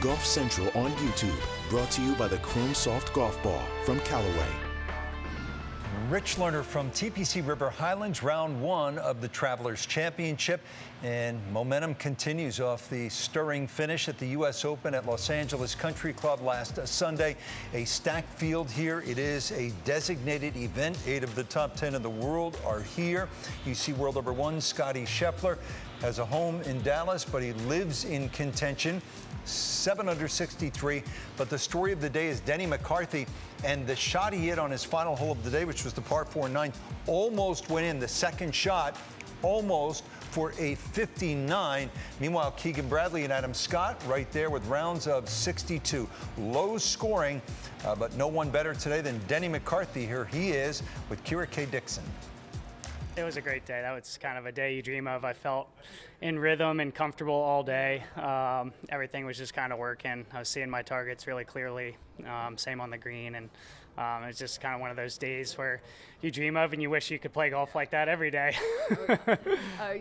Golf Central on YouTube. Brought to you by the Chrome Soft Golf Ball from Callaway. Rich Lerner from TPC River Highlands, round one of the Travelers Championship. And momentum continues off the stirring finish at the U.S. Open at Los Angeles Country Club last Sunday. A stacked field here. It is a designated event. 8 of the top 10 in the world are here. You see world number 1, Scottie Scheffler, has a home in Dallas, but he lives in contention. 7 under 63. But the story of the day is Denny McCarthy, and the shot he hit on his final hole of the day, which was the par 4-9, almost went in. The second shot almost for a 59. Meanwhile, Keegan Bradley and Adam Scott right there with rounds of 62. Low scoring, but no one better today than Denny McCarthy. Here he is with Kira K. Dixon. It was a great day. That was kind of a day you dream of. I felt in rhythm and comfortable all day. Everything was just kind of working. I was seeing my targets really clearly, same on the green. And it was just kind of one of those days where you dream of and you wish you could play golf like that every day.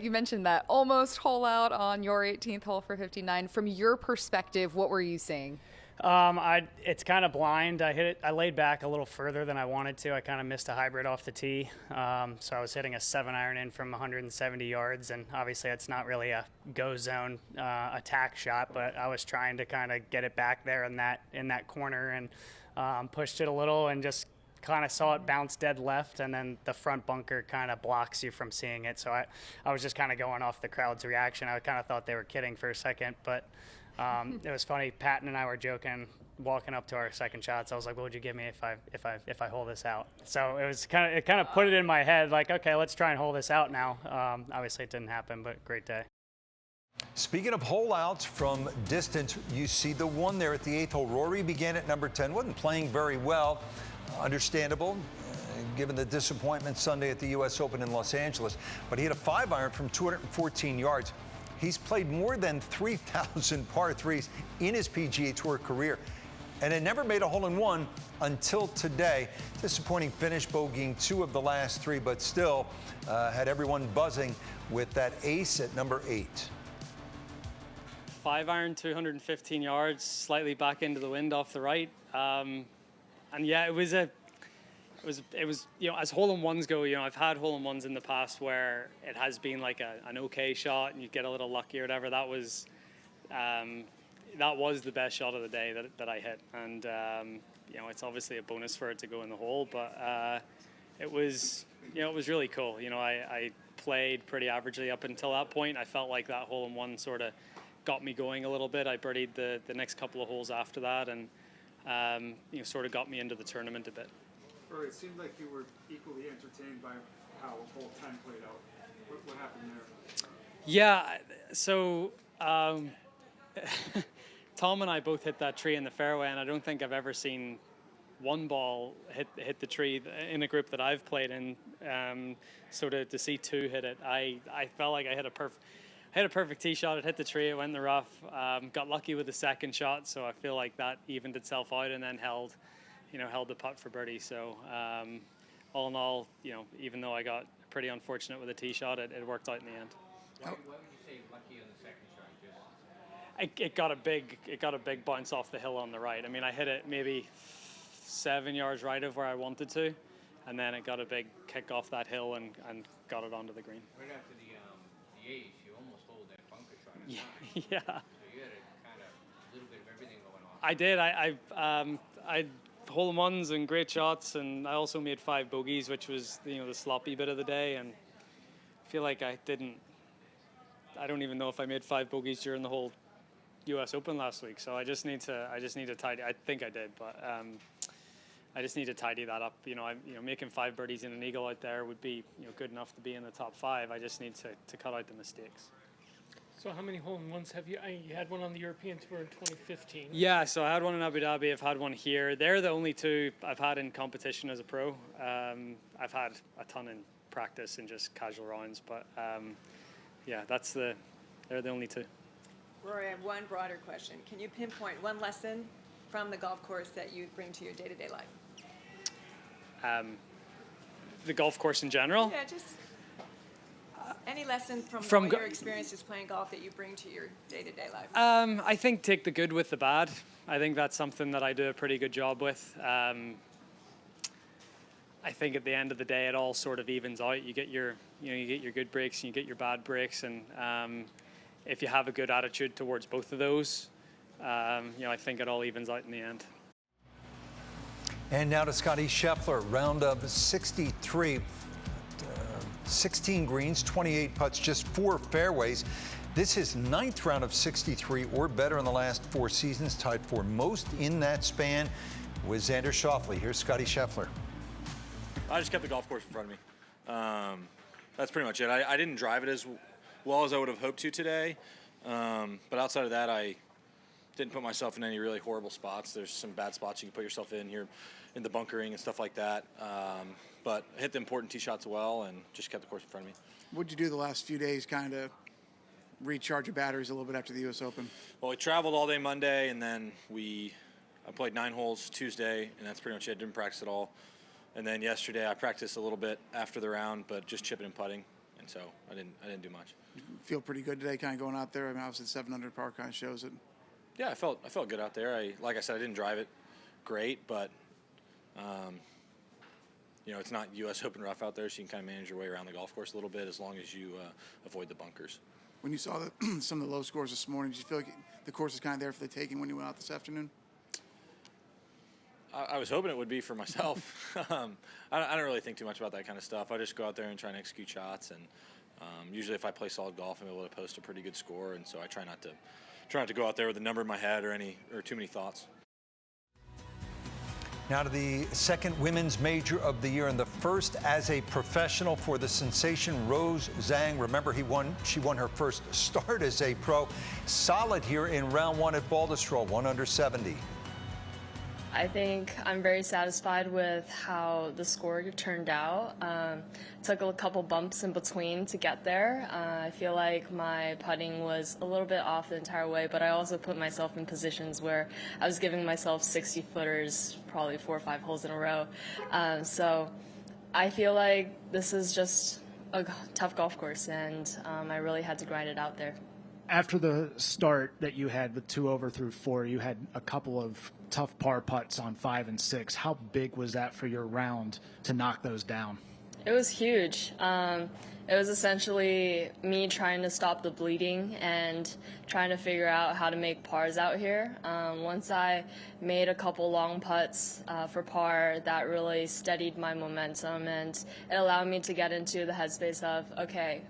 You mentioned that almost hole out on your 18th hole for 59. From your perspective, what were you seeing? It's kind of blind. I hit it. I laid back a little further than I wanted to. I kind of missed a hybrid off the tee. So I was hitting a 7-iron in from 170 yards, and obviously it's not really a go zone attack shot, but I was trying to kind of get it back there in that corner and pushed it a little and just kind of saw it bounce dead left, and then the front bunker kind of blocks you from seeing it. So I was just kind of going off the crowd's reaction. I kind of thought they were kidding for a second, but it was funny. Patton and I were joking walking up to our second shots. I was like, "What would you give me if I hold this out?" So it kind of put it in my head like, okay, let's try and hold this out now. Obviously it didn't happen, but great day. Speaking of hole outs from distance, you see the one there at the 8th hole. Rory began at number 10, wasn't playing very well. Understandable, given the disappointment Sunday at the U.S. Open in Los Angeles. But he hit a 5-iron from 214 yards. He's played more than 3,000 par 3s in his PGA Tour career, and had never made a hole-in-one until today. Disappointing finish, bogeying 2 of the last 3, but still had everyone buzzing with that ace at number 8. 5-iron, 215 yards, slightly back into the wind off the right. And yeah, it was you know, as hole-in-ones go, you know, I've had hole-in-ones in the past where it has been like an okay shot and you get a little lucky or whatever. That was the best shot of the day that I hit, and you know, it's obviously a bonus for it to go in the hole, but it was really cool. You know, I played pretty averagely up until that point. I felt like that hole-in-one sort of got me going a little bit. I birdied the next couple of holes after that, and you know, sort of got me into the tournament a bit. Rory, it seemed like you were equally entertained by how hole 10 played out. What happened there? Yeah, so Tom and I both hit that tree in the fairway, and I don't think I've ever seen one ball hit the tree in a group that I've played in. So to see 2 hit it, I felt like I hit a perfect tee shot. It hit the tree, it went in the rough. Got lucky with the second shot, so I feel like that evened itself out, and then held the putt for birdie. So all in all, you know, even though I got pretty unfortunate with the tee shot, it worked out in the end. Why would you say lucky on the second shot? It got a big bounce off the hill on the right. I mean, I hit it maybe 7 yards right of where I wanted to, and then it got a big kick off that hill and got it onto the green. Right after the ace, you almost hold that bunker shot. Yeah. So you had a little bit of everything going on. I did. I hole-in-ones and great shots, and I also made 5 bogeys, which was, you know, the sloppy bit of the day, and I feel like I don't even know if I made 5 bogeys during the whole U.S. Open last week. So I just need to tidy. I think I did, but I just need to tidy that up. You know, making 5 birdies and an eagle out there would be, you know, good enough to be in the top 5. I just need to cut out the mistakes. So how many hole-in-ones have you? You had one on the European Tour in 2015. Yeah, so I had one in Abu Dhabi. I've had one here. They're the only 2 I've had in competition as a pro. I've had a ton in practice and just casual rounds, but yeah, they're the only 2. Rory, I have one broader question. Can you pinpoint one lesson from the golf course that you bring to your day-to-day life? The golf course in general? Yeah, just Any lesson from all your experiences playing golf that you bring to your day-to-day life? I think take the good with the bad. I think that's something that I do a pretty good job with. I think at the end of the day, it all sort of evens out. You get your good breaks and you get your bad breaks, and if you have a good attitude towards both of those, I think it all evens out in the end. And now to Scottie Scheffler, round of 63. 16 greens, 28 putts, just 4 fairways. This is 9th round of 63 or better in the last 4 seasons, tied for most in that span with Xander Schauffele. Here's Scottie Scheffler. I just kept the golf course in front of me. That's pretty much it. I didn't drive it as well as I would have hoped to today, but outside of that, I didn't put myself in any really horrible spots. There's some bad spots you can put yourself in here in the bunkering and stuff like that. But I hit the important tee shots well and just kept the course in front of me. What'd you do the last few days kind of recharge your batteries a little bit after the U.S. Open? Well, we traveled all day Monday, and then I played 9 holes Tuesday, and that's pretty much it. Didn't practice at all. And then yesterday I practiced a little bit after the round, but just chipping and putting, and so I didn't do much. You feel pretty good today kind of going out there? I mean, obviously 700 par kind of shows it. Yeah, I felt good out there. Like I said, I didn't drive it great, but it's not U.S. Open rough out there, so you can kind of manage your way around the golf course a little bit as long as you avoid the bunkers. When you saw some of the low scores this morning, did you feel like the course was kind of there for the taking when you went out this afternoon? I was hoping it would be for myself. I don't really think too much about that kind of stuff. I just go out there and try and execute shots, and usually if I play solid golf, I'm able to post a pretty good score, and so I try not to go out there with a number in my head or too many thoughts. Now to the second women's major of the year and the first as a professional for the sensation Rose Zhang. Remember, she won her first start as a pro. Solid here in round 1 at Baltusrol, 1 under 70. I think I'm very satisfied with how the score turned out. Took a couple bumps in between to get there. I feel like my putting was a little bit off the entire way, but I also put myself in positions where I was giving myself 60-footers probably 4 or 5 holes in a row. So I feel like this is just a tough golf course, and I really had to grind it out there. After the start that you had with 2 over through 4, you had a couple of tough par putts on 5 and 6. How big was that for your round to knock those down? It was huge. It was essentially me trying to stop the bleeding and trying to figure out how to make pars out here. Once I made a couple long putts for par, that really steadied my momentum, and it allowed me to get into the headspace of, okay,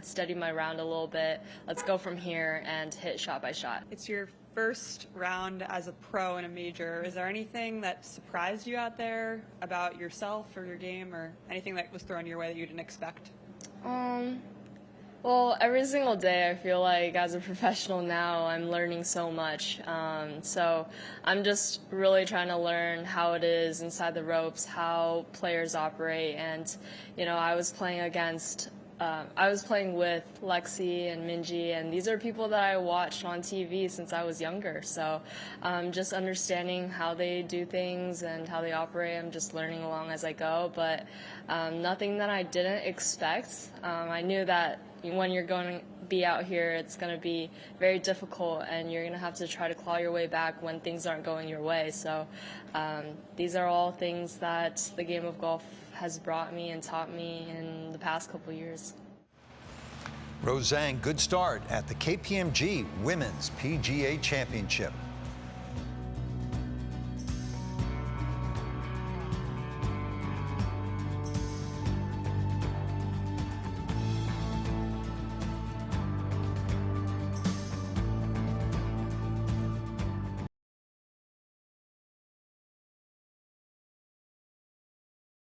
steady my round a little bit, let's go from here and hit shot by shot. It's your first round as a pro in a major. Is there anything that surprised you out there about yourself or your game, or anything that was thrown your way that you didn't expect? Well, every single day I feel like as a professional now I'm learning so much. So I'm just really trying to learn how it is inside the ropes, how players operate, and I was playing with Lexi and Minji, and these are people that I watched on TV since I was younger. So just understanding how they do things and how they operate, I'm just learning along as I go. But nothing that I didn't expect. I knew that when you're going to be out here, it's going to be very difficult, and you're going to have to try to claw your way back when things aren't going your way. So these are all things that the game of golf has brought me and taught me in the past couple years. Rose Zhang, good start at the KPMG Women's PGA Championship.